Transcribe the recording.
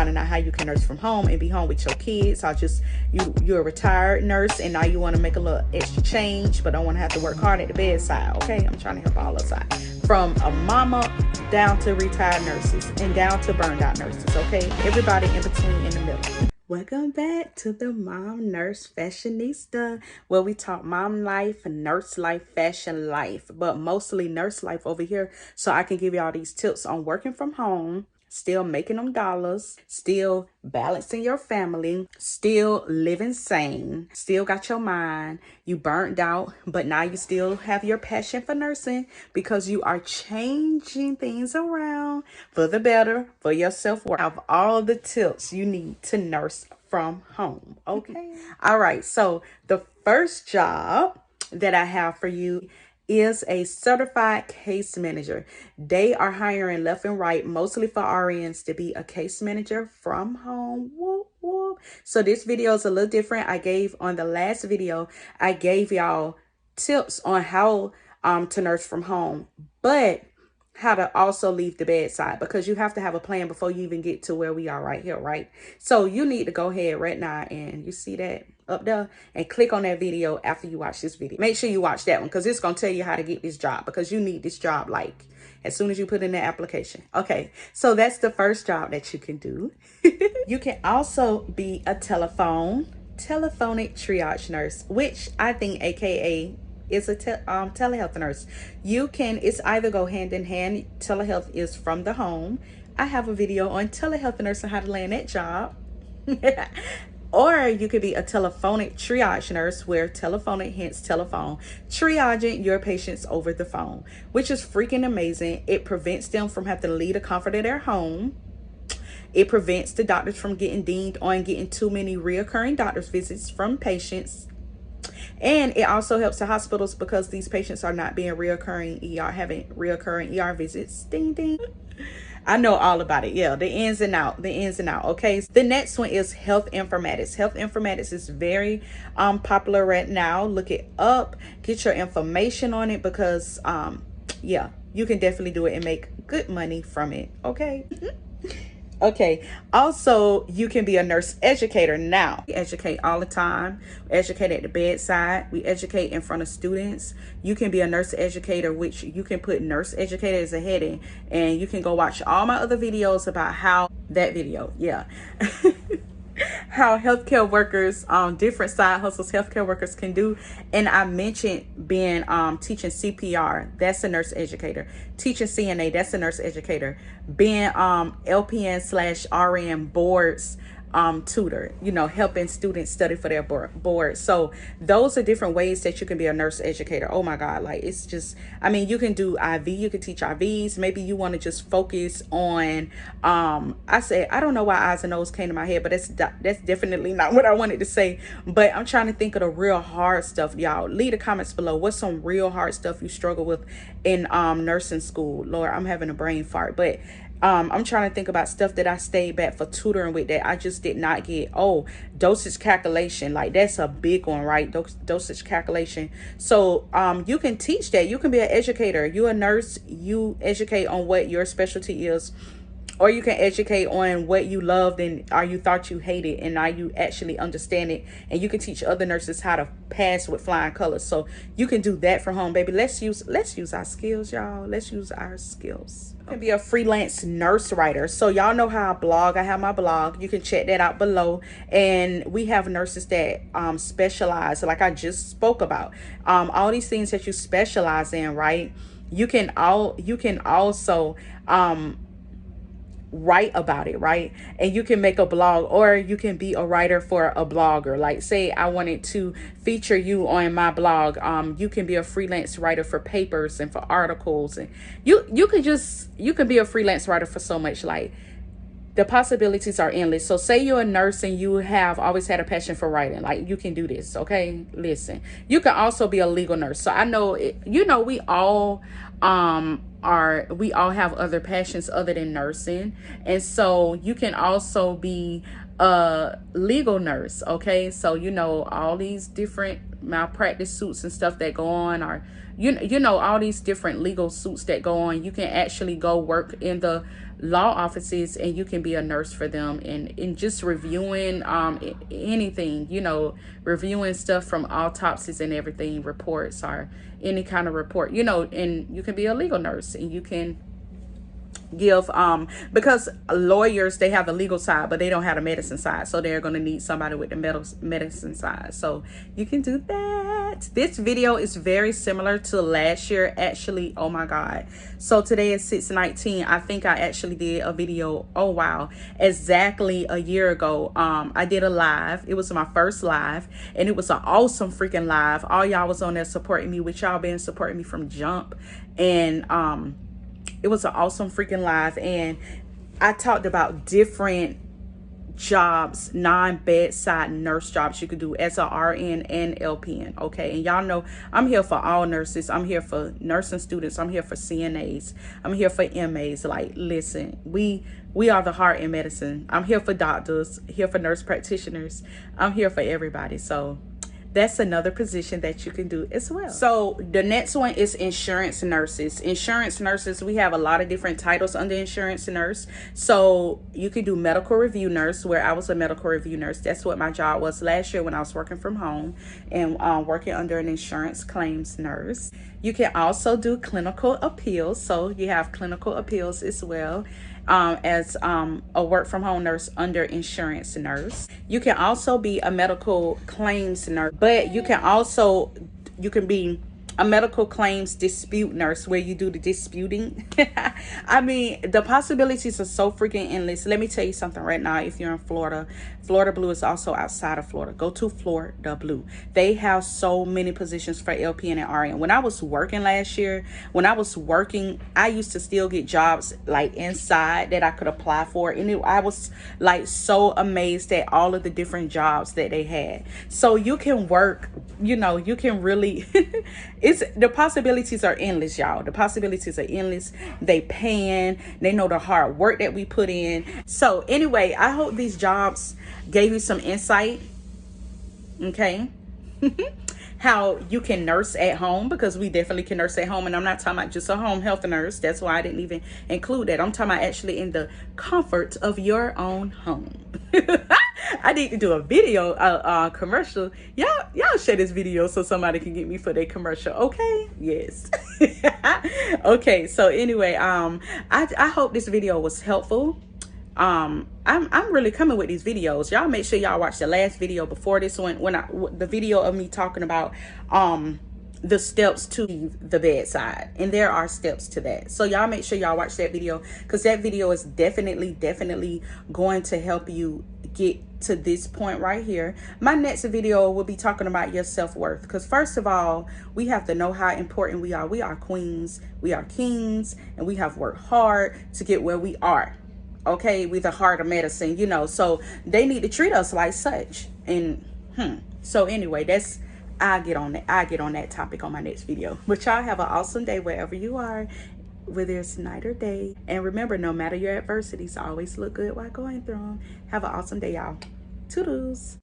finding out how you can nurse from home and be home with your kids. You're a retired nurse and now you want to make a little extra change, but don't want to have to work hard at the bedside. Okay, I'm trying to help all us out, from a mama down to retired nurses and down to burned out nurses. Okay, everybody in between, in the middle. Welcome back to the Mom Nurse Fashionista, where we talk mom life, nurse life, fashion life, but mostly nurse life over here, so I can give you all these tips on working from home, still making them dollars, still balancing your family, still living sane, still got your mind, you burnt out, but now you still have your passion for nursing because you are changing things around for the better, for your self-worth. Have all the tips you need to nurse from home. Okay. All right. So the first job that I have for you is a certified case manager. They are hiring left and right, mostly for RNs, to be a case manager from home. Whoop, whoop. So this video is a little different. On the last video, I gave y'all tips on how to nurse from home, but how to also leave the bedside, because you have to have a plan before you even get to where we are right here, right? So you need to go ahead right now, and you see that up there, and click on that video after you watch this video. Make sure you watch that one, because it's going to tell you how to get this job, because you need this job like as soon as you put in the application. Okay, so that's the first job that you can do. You can also be a telephonic triage nurse, which I think AKA is a telehealth nurse. It's either go hand in hand. Telehealth is from the home. I have a video on telehealth nurse and how to land that job. Or you could be a telephonic triage nurse, where telephonic, hence telephone, triaging your patients over the phone, which is freaking amazing. It prevents them from having to leave the comfort of their home. It prevents the doctors from getting dinged on getting too many reoccurring doctor's visits from patients. And it also helps the hospitals, because these patients are not being having reoccurring ER visits. Ding, ding. I know all about it. Yeah, the ins and out. Okay, the next one is health informatics. Health informatics is very popular right now. Look it up, get your information on it, because yeah, you can definitely do it and make good money from it. Okay. Okay, also you can be a nurse educator now. We educate all the time. We educate at the bedside. We educate in front of students. You can be a nurse educator, which you can put nurse educator as a heading, and you can go watch all my other videos about how that video, yeah. How healthcare workers, different side hustles healthcare workers can do. And I mentioned being teaching CPR, that's a nurse educator. Teaching CNA, that's a nurse educator. Being LPN/RN boards tutor, helping students study for their board. So those are different ways that you can be a nurse educator. Oh my God, like it's just, I mean, you can do IV, you can teach IVs. Maybe you want to just focus on I don't know why eyes and nose came to my head, but that's definitely not what I wanted to say. But I'm trying to think of the real hard stuff. Y'all leave the comments below. What's some real hard stuff you struggle with in nursing school? Lord, I'm having a brain fart. But I'm trying to think about stuff that I stayed back for tutoring with that I just did not get. Oh, dosage calculation, like that's a big one, right? Dosage calculation. So you can teach that. You can be an educator. You're a nurse, you educate on what your specialty is, or you can educate on what you loved or you thought you hated, and now you actually understand it, and you can teach other nurses how to pass with flying colors. So you can do that from home, baby. Let's use our skills, y'all. Let's use our skills. You can be a freelance nurse writer. So y'all know how I blog. I have my blog. You can check that out below. And we have nurses that specialize, like I just spoke about. All these things that you specialize in, right? You can also write about it, right? And you can make a blog, or you can be a writer for a blogger. Like say I wanted to feature you on my blog, you can be a freelance writer for papers and for articles, and you can be a freelance writer for so much. Like the possibilities are endless. So say you're a nurse and you have always had a passion for writing, like you can do this. Okay, listen, you can also be a legal nurse. So I know we all have other passions other than nursing, and so you can also be a legal nurse. Okay, so all these different malpractice suits and stuff that go on, or all these different legal suits that go on. You can actually go work in the law offices, and you can be a nurse for them, and just reviewing anything, you know, reviewing stuff from autopsies and everything, reports or any kind of report, you know. And you can be a legal nurse, and you can give because lawyers, they have the legal side, but they don't have the medicine side, so they're going to need somebody with the medicine side. So you can do that. This video is very similar to last year, actually. Oh my god. So today is 6/19. I think I actually did a video, oh wow, exactly a year ago. I did a live. It was my first live, and it was an awesome freaking live. All y'all was on there supporting me, which y'all been supporting me from jump. And it was an awesome freaking live, and I talked about different jobs, non-bedside nurse jobs you could do as a RN and LPN. Okay, and y'all know I'm here for all nurses. I'm here for nursing students. I'm here for CNAs. I'm here for MAs. Like, listen, we are the heart in medicine. I'm here for doctors, here for nurse practitioners. I'm here for everybody. So that's another position that you can do as well. So the next one is insurance nurses. Insurance nurses, we have a lot of different titles under insurance nurse. So you can do medical review nurse, where I was a medical review nurse. That's what my job was last year when I was working from home and working under an insurance claims nurse. You can also do clinical appeals. So you have clinical appeals as well. As a work from home nurse under insurance nurse. You can also be a medical claims nurse, but you can be a medical claims dispute nurse, where you do the disputing. I mean, the possibilities are so freaking endless. Let me tell you something right now. If you're in Florida, Florida Blue is also outside of Florida. Go to Florida Blue. They have so many positions for LPN and RN. When I was working last year, I used to still get jobs like inside that I could apply for, and I was like so amazed at all of the different jobs that they had. So you can work, you know, you can really the possibilities are endless, y'all. The possibilities are endless. They paying, they know the hard work that we put in. So anyway, I hope these jobs gave you some insight, okay? How you can nurse at home, because we definitely can nurse at home. And I'm not talking about just a home health nurse. That's why I didn't even include that. I'm talking about actually in the comfort of your own home. I need to do a video, commercial. Y'all share this video so somebody can get me for their commercial. Okay, yes. Okay, so anyway, I hope this video was helpful. I'm really coming with these videos. Y'all make sure y'all watch the last video before this one, the video of me talking about the steps to the bedside, and there are steps to that. So y'all make sure y'all watch that video, because that video is definitely going to help you get to this point right here. My next video will be talking about your self-worth, because first of all, we have to know how important we are. We are queens, we are kings, and we have worked hard to get where we are. Okay, with the heart of medicine, you know, so they need to treat us like such. And so anyway, I get on that topic on my next video. But y'all have an awesome day wherever you are, whether it's night or day. And remember, no matter your adversities, always look good while going through them. Have an awesome day, y'all. Toodles.